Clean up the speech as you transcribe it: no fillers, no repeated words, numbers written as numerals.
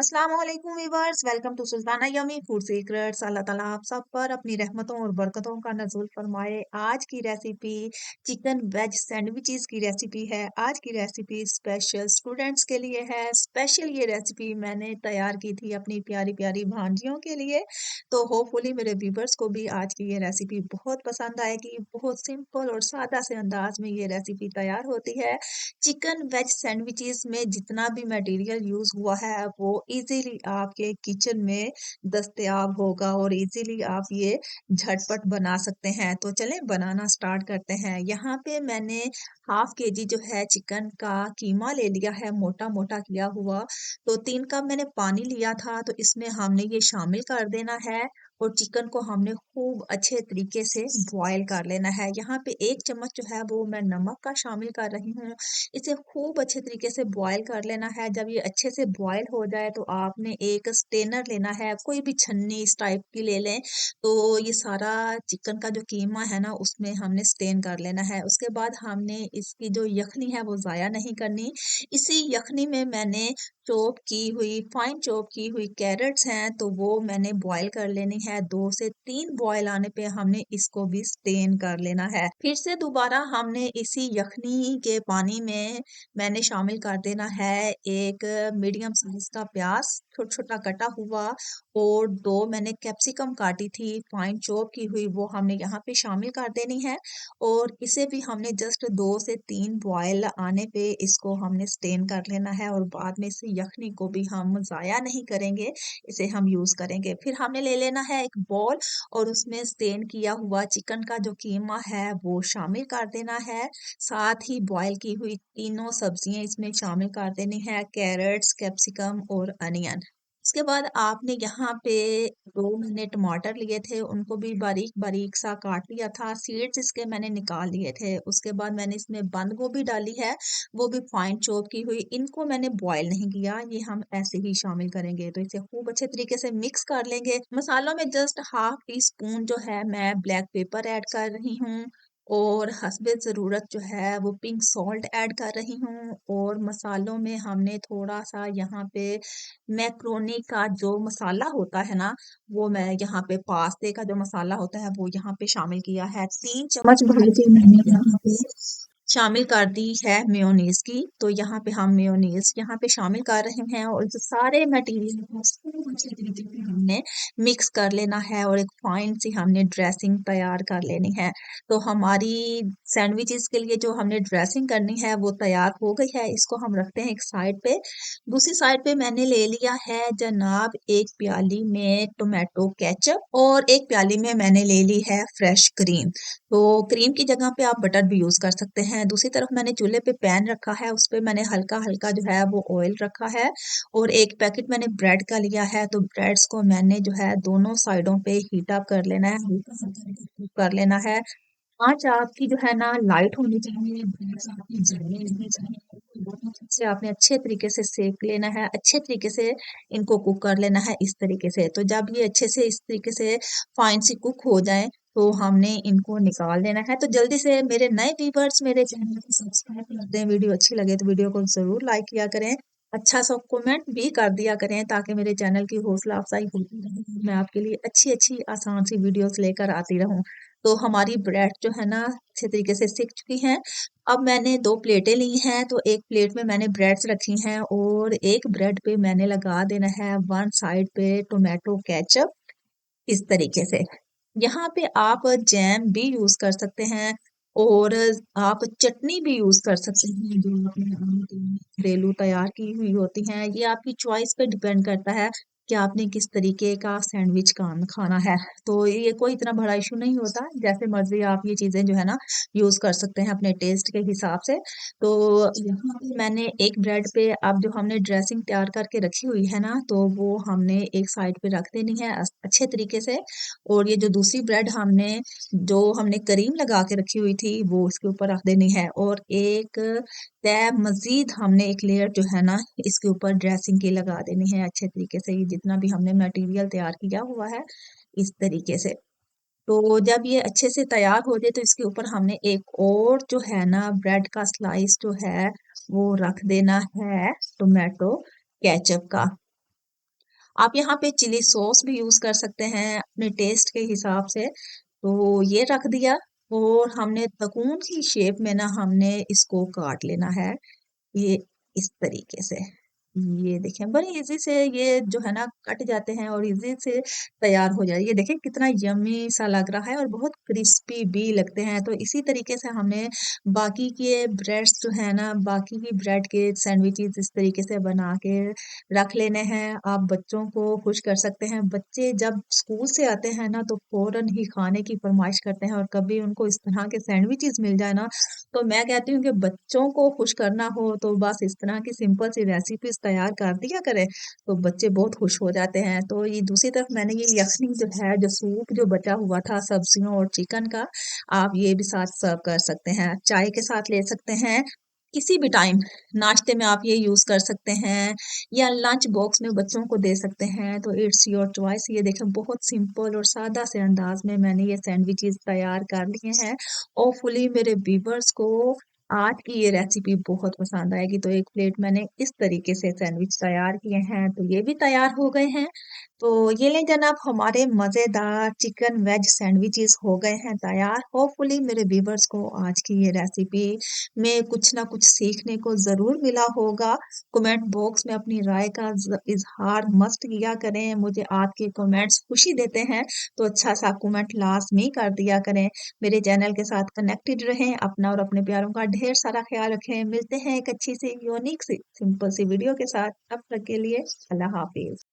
अस्सलाम वालेकुम viewers, welcome to Sultana yummy food secrets. अल्लाह ताला आप सब पर अपनी रहमतों और बरकतों का नज़ुल फरमाए। आज की रेसिपी चिकन वेज सैंडविचेस की रेसिपी है। आज की रेसिपी स्पेशल स्टूडेंट्स के लिए है। स्पेशल ये रेसिपी मैंने तैयार की थी अपनी प्यारी प्यारी भांजियों के लिए। तो होपफुली मेरे व्यूवर्स को भी आज की ये रेसिपी बहुत पसंद आएगी। बहुत सिंपल और सादा से अंदाज में ये रेसिपी तैयार होती है। चिकन वेज सैंडविचेस में जितना भी मटेरियल यूज हुआ है वो इजीली आपके किचन में दस्तयाब होगा और इजीली आप ये झटपट बना सकते हैं। तो चलें बनाना स्टार्ट करते हैं। यहाँ पे मैंने हाफ के जी जो है चिकन का कीमा ले लिया है, मोटा मोटा किया हुआ। तो 3 कप मैंने पानी लिया था, तो इसमें हमने ये शामिल कर देना है और चिकन को हमने खूब अच्छे तरीके से बॉयल कर लेना है। यहाँ पे 1 चम्मच जो है वो मैं नमक का शामिल कर रही हूँ। इसे खूब अच्छे तरीके से बॉयल कर लेना है। जब ये अच्छे से बॉयल हो जाए तो आपने एक स्टेनर लेना है, कोई भी छन्नी इस टाइप की ले लें। तो ये सारा चिकन का जो कीमा है ना उसमें हमने स्टेन कर लेना है। उसके बाद हमने इसकी जो यखनी है वो ज़ाया नहीं करनी। इसी यखनी में मैंने चॉप की हुई फाइन चॉप की हुई कैरेट्स हैं, तो वो मैंने बॉयल कर लेनी है। 2 से 3 बॉयल आने पे हमने इसको भी स्टेन कर लेना है। फिर से दोबारा हमने इसी यखनी के पानी में मैंने शामिल कर देना है एक मीडियम साइज का प्याज छोटा छोटा कटा हुआ, और 2 मैंने कैप्सिकम काटी थी फाइन चॉप की हुई, वो हमने यहाँ पे शामिल कर देनी है। और इसे भी हमने जस्ट 2 से 3 बॉयल आने पे इसको हमने स्टेन कर लेना है, और बाद में इसे यखनी को भी हम ज़ाया नहीं करेंगे, इसे हम यूज़ करेंगे। फिर हमने ले लेना है एक बॉल और उसमें स्टेन किया हुआ चिकन का जो कीमा है वो शामिल कर देना है। साथ ही बॉयल की हुई तीनों सब्जियां इसमें शामिल कर देनी है, कैरेट्स, कैप्सिकम और अनियन। उसके बाद आपने यहाँ पे 2 मैंने टमाटर लिए थे, उनको भी बारीक बारीक सा काट लिया था, सीड्स इसके मैंने निकाल लिए थे। उसके बाद मैंने इसमें बंद गोभी डाली है, वो भी फाइन चॉप की हुई। इनको मैंने बॉयल नहीं किया, ये हम ऐसे ही शामिल करेंगे। तो इसे खूब अच्छे तरीके से मिक्स कर लेंगे। मसालों में जस्ट हाफ टी स्पून जो है मैं ब्लैक पेपर ऐड कर रही हूँ, और हस्बे ज़रूरत जो है वो पिंक सॉल्ट ऐड कर रही हूँ। और मसालों में हमने थोड़ा सा यहाँ पे मैक्रोनी का जो मसाला होता है ना, वो मैं यहाँ पे पास्ते का जो मसाला होता है वो यहाँ पे शामिल किया है। 3 चम्मच भर के मैंने यहाँ पे शामिल कर दी है मेयोनीज की। तो यहाँ पे हम मेयोनीज यहाँ पे शामिल कर रहे हैं, और जो सारे मटेरियल को खूब अच्छे तरीके से हमने मिक्स कर लेना है और एक फाइन सी हमने ड्रेसिंग तैयार कर लेनी है। तो हमारी सैंडविचेस के लिए जो हमने ड्रेसिंग करनी है वो तैयार हो गई है, इसको हम रखते हैं एक साइड पे। दूसरी साइड पे मैंने ले लिया है जनाब एक प्याली में टोमेटो केचप, और एक प्याली में मैंने ले ली है फ्रेश क्रीम। तो क्रीम की जगह पे आप बटर भी यूज कर सकते हैं। दूसरी तरफ मैंने चूल्हे पे पैन रखा है, उस पे मैंने हल्का हल्का जो है वो ऑयल रखा है, और एक पैकेट मैंने ब्रेड का लिया है। तो ब्रेड्स को मैंने जो है दोनों साइडों पे हीट अप कर लेना है, हल्का हल्का कुक कर लेना है। आँच आपकी जो है ना लाइट होनी चाहिए, गैस आपकी जलने नहीं चाहिए। दोनों तरफ से आपने अच्छे तरीके से सेक लेना है, अच्छे तरीके से इनको कुक कर लेना है इस तरीके से। तो जब ये अच्छे से इस तरीके से फाइन सी कुक हो जाए तो हमने इनको निकाल देना है। तो जल्दी से मेरे नए व्यूवर्स मेरे चैनल को सब्सक्राइब कर दें, वीडियो अच्छी लगे तो वीडियो को जरूर लाइक किया करें, अच्छा सा कमेंट भी कर दिया करें, ताकि मेरे चैनल की हौसला अफजाई होती रहे, मैं आपके लिए अच्छी अच्छी आसान सी वीडियोस लेकर आती रहूं। तो हमारी ब्रेड जो है ना अच्छे तरीके से सिक चुकी हैं। अब मैंने 2 प्लेटें ली हैं, तो एक प्लेट में मैंने ब्रेड्स रखी हैं, और एक ब्रेड पे मैंने लगा देना है वन साइड पे टोमेटो केचप इस तरीके से। यहाँ पे आप जैम भी यूज कर सकते हैं, और आप चटनी भी यूज कर सकते हैं जो आपने घरेलू तैयार की हुई होती हैं। ये आपकी चॉइस पे डिपेंड करता है कि आपने किस तरीके का सैंडविच खाना है। तो ये कोई इतना बड़ा इशू नहीं होता, जैसे मर्जी आप ये चीजें जो है ना यूज कर सकते हैं अपने टेस्ट के हिसाब से। तो यहाँ पे मैंने एक ब्रेड पे अब जो हमने ड्रेसिंग तैयार करके रखी हुई है ना, तो वो हमने एक साइड पे रख देनी है अच्छे तरीके से। और ये जो दूसरी ब्रेड जो हमने करीम लगा के रखी हुई थी वो इसके ऊपर रख देनी है, और एक तय मजीद हमने एक लेयर जो है ना इसके ऊपर ड्रेसिंग की लगा देनी है अच्छे तरीके से, ये जितना भी हमने मटेरियल तैयार किया हुआ है इस तरीके से। तो जब ये अच्छे से तैयार हो जाए तो इसके ऊपर हमने एक और जो है ना ब्रेड का स्लाइस जो है वो रख देना है टोमेटो केचप का। आप यहाँ पे चिली सॉस भी यूज़ कर सकते हैं अपने टेस्ट के हिसाब से। तो ये रख दिया और हमने तकून की शेप में ना हमने इसको काट लेना है। ये इस तरीके से। ये देखें बड़े इज़ी से ये जो है ना कट जाते हैं और इज़ी से तैयार हो जाए। ये देखें कितना यम्मी सा लग रहा है और बहुत क्रिस्पी भी लगते हैं। तो इसी तरीके से हमने बाकी के ब्रेड्स जो है ना, बाकी की ब्रेड के सैंडविचेज़ इस तरीके से बना के रख लेने हैं। आप बच्चों को खुश कर सकते हैं। बच्चे जब स्कूल से आते हैं ना तो फ़ौरन ही खाने की फ़रमाइश करते हैं और कभी उनको इस तरह के सैंडविचेज़ मिल जाए ना तो मैं कहती हूँ कि बच्चों को खुश करना हो तो बस इस तरह की सिंपल सी रेसिपीज तैयार कर दिया करें तो बच्चे बहुत खुश हो जाते हैं। तो ये दूसरी तरफ मैंने ये यखनी जो है जो सूप जो बचा हुआ था सब्जियों और चिकन का आप ये भी साथ सर्व कर सकते हैं, चाय के साथ ले सकते हैं, किसी भी टाइम नाश्ते में आप ये यूज कर सकते हैं या लंच बॉक्स में बच्चों को दे सकते हैं। तो इट्स योर चॉइस। ये देखें बहुत सिंपल और सादा से अंदाज में मैंने ये सैंडविचेस तैयार कर लिए हैं। होपफुली मेरे व्यूवर्स को आज की ये रेसिपी बहुत पसंद आएगी। तो एक प्लेट मैंने इस तरीके से सैंडविच तैयार किए हैं तो ये भी तैयार हो गए हैं। तो ये लें जनाब हमारे मज़ेदार चिकन वेज सैंडविचेस हो गए हैं तैयार। होपफुली मेरे व्यूवर्स को आज की ये रेसिपी में कुछ ना कुछ सीखने को ज़रूर मिला होगा। कमेंट बॉक्स में अपनी राय का इजहार मस्ट किया करें। मुझे आपके कमेंट्स खुशी देते हैं तो अच्छा सा कमेंट लाजमी कर दिया करें। मेरे चैनल के साथ कनेक्टेड रहें। अपना और अपने प्यारों का ढेर सारा ख्याल रखें। मिलते हैं एक अच्छी सी यूनिक सी सिंपल सी वीडियो के साथ। तब तक के लिए अल्लाह हाफिज।